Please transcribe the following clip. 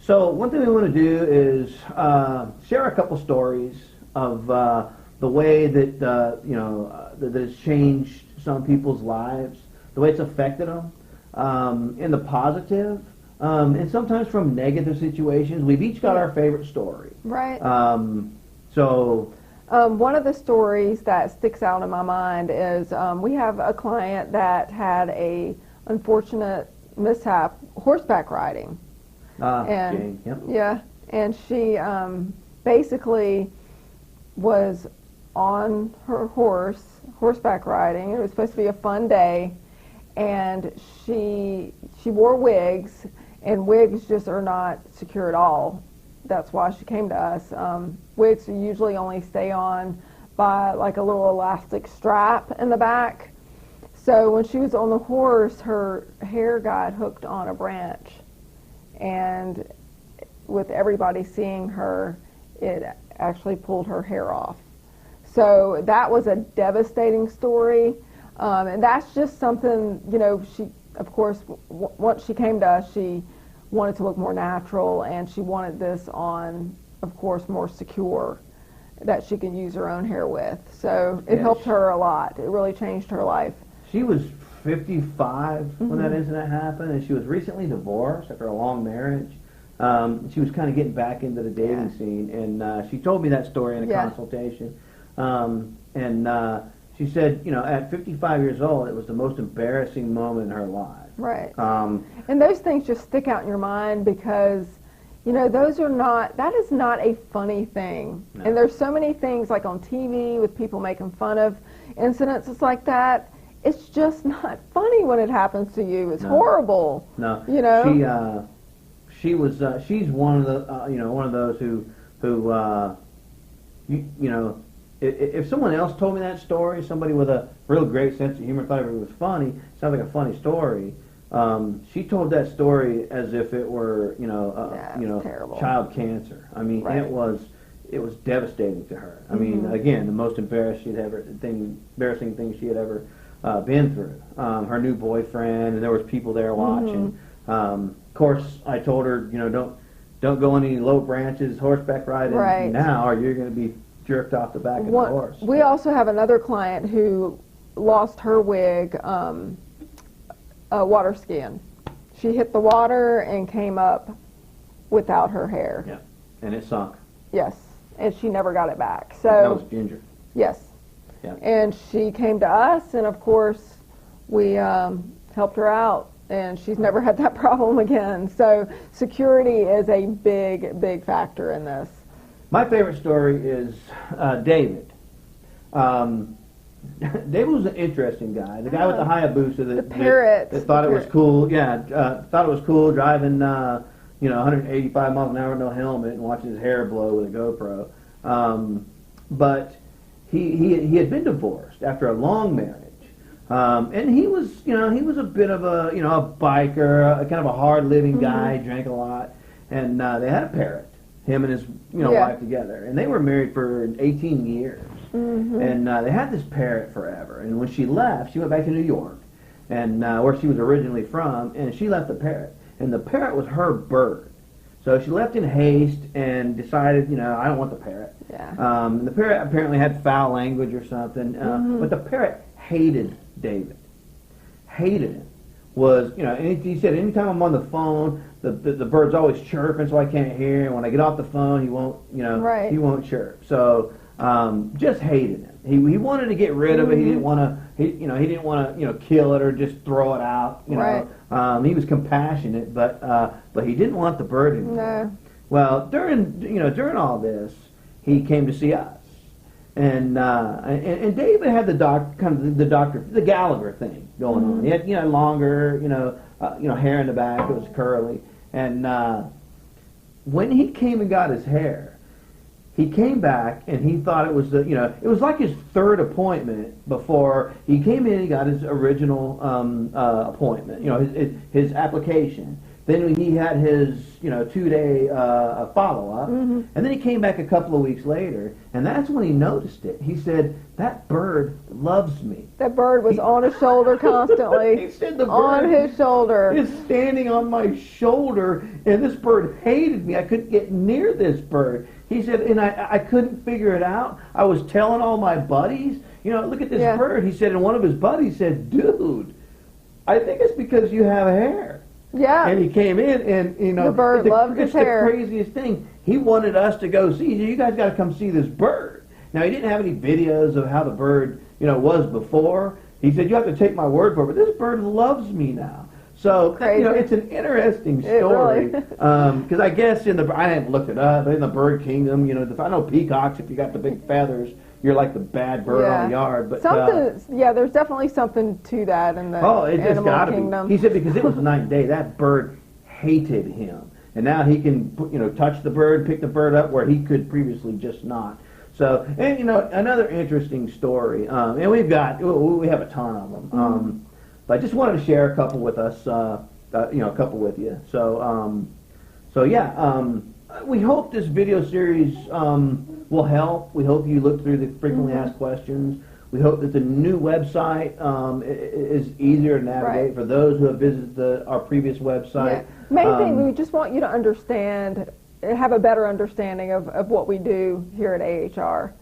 So one thing we want to do is share a couple stories of the way that that it's changed some people's lives, the way it's affected them, in the positive, and sometimes from negative situations. We've each got our favorite story. Right. One of the stories that sticks out in my mind is we have a client that had a unfortunate mishap horseback riding. Jane, yep. Yeah, and she basically was on her horseback riding. It was supposed to be a fun day, and she wore wigs, and wigs just are not secure at all. That's why she came to us. Wigs usually only stay on by like a little elastic strap in the back. So when she was on the horse, her hair got hooked on a branch. And with everybody seeing her, it actually pulled her hair off. So that was a devastating story. And that's just something, she, of course, once she came to us, she wanted to look more natural, and she wanted this on, of course, more secure, that she could use her own hair with. So it helped her a lot. It really changed her life. She was 55 when that incident happened, and she was recently divorced after a long marriage. She was kind of getting back into the dating scene, and she told me that story in a consultation. She said, at 55 years old, it was the most embarrassing moment in her life. Right. And those things just stick out in your mind because, that is not a funny thing. No. And there's so many things like on TV with people making fun of incidences like that. It's just not funny when it happens to you. It's horrible. No. She's one of the, one of those who if someone else told me that story, somebody with a real great sense of humor, thought it was funny, sounds like a funny story. She told that story as if it were, terrible. Child cancer. I mean, right. it was devastating to her. I mean, again, the most embarrassing thing she had ever been through. Her new boyfriend, and there was people there watching. Of course, I told her, don't go on any low branches, horseback riding now, or you're going to be jerked off the back of the horse. We also have another client who lost her wig water skiing. She hit the water and came up without her hair. Yeah, and it sunk. Yes, and she never got it back. So that was Ginger. Yes. Yeah. And she came to us, and of course, we helped her out, and she's never had that problem again. So security is a big, big factor in this. My favorite story is David. David was an interesting guy. The guy with the Hayabusa that thought it was cool. Yeah, thought it was cool driving 185 miles an hour with no helmet and watching his hair blow with a GoPro. But he had been divorced after a long marriage, and he was a bit of a a biker, kind of a hard living guy, drank a lot, and they had a parrot. Him and his wife together, and they were married for 18 years, and they had this parrot forever. And when she left, she went back to New York, and where she was originally from, and she left the parrot, and the parrot was her bird. So she left in haste and decided, I don't want the parrot. Yeah. The parrot apparently had foul language or something, but the parrot hated David. Hated him. And he said, anytime I'm on the phone, the bird's always chirping, so I can't hear. And when I get off the phone, he won't, he won't chirp. So just hated him. He wanted to get rid of it. He didn't want to. He didn't want to, kill it or just throw it out. He was compassionate, but he didn't want the bird anymore. No. Well, during all this, he came to see us. And David had the Gallagher thing going on. He had longer hair in the back. It was curly. And when he came and got his hair, he came back and he thought it was it was like his third appointment before he came in. He got his original appointment. His application. Then he had his, 2-day follow-up, and then he came back a couple of weeks later, and that's when he noticed it. He said, "That bird loves me." That bird was on his shoulder constantly. He said the bird on his shoulder is standing on my shoulder, and this bird hated me. I couldn't get near this bird. He said, and I couldn't figure it out. I was telling all my buddies, look at this bird. He said, and one of his buddies said, "Dude, I think it's because you have hair." Yeah. And he came in, and the bird loved his hair. It's the craziest thing. He wanted us to go see. You guys got to come see this bird. Now he didn't have any videos of how the bird, was before. He said, "You have to take my word for it, but this bird loves me now." So it's an interesting story because I guess I haven't looked it up, but in the bird kingdom, I know peacocks. If you got the big feathers, you're like the bad bird on the yard. But there's definitely something to that in the animal kingdom. He said because it was night and day. That bird hated him, and now he can touch the bird, pick the bird up where he could previously just not. So, and another interesting story, and we have a ton of them. But I just wanted to share a couple with us, a couple with you. So, we hope this video series will help. We hope you look through the frequently asked questions. We hope that the new website is easier to navigate for those who have visited our previous website. Yeah. Main thing, we just want you to have a better understanding of what we do here at AHR.